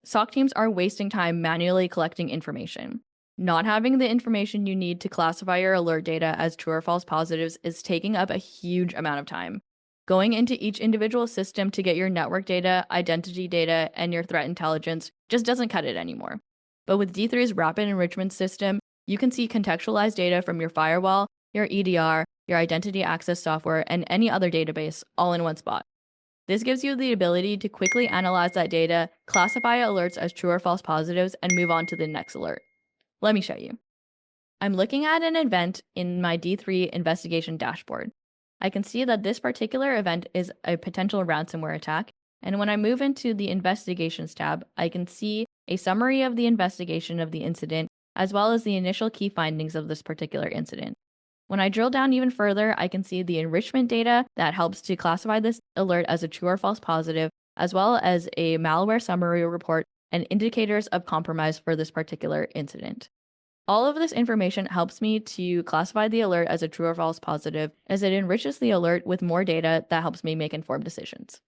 SOC teams are wasting time manually collecting information. Not having the information you need to classify your alert data as true or false positives is taking up a huge amount of time. Going into each individual system to get your network data, identity data, and your threat intelligence just doesn't cut it anymore. But with D3's rapid enrichment system, you can see contextualized data from your firewall, your EDR, your identity access software, and any other database all in one spot. This gives you the ability to quickly analyze that data, classify alerts as true or false positives, and move on to the next alert. Let me show you. I'm looking at an event in my D3 investigation dashboard. I can see that this particular event is a potential ransomware attack, and when I move into the Investigations tab, I can see a summary of the investigation of the incident, as well as the initial key findings of this particular incident. When I drill down even further, I can see the enrichment data that helps to classify this alert as a true or false positive, as well as a malware summary report and indicators of compromise for this particular incident. All of this information helps me to classify the alert as a true or false positive, as it enriches the alert with more data that helps me make informed decisions.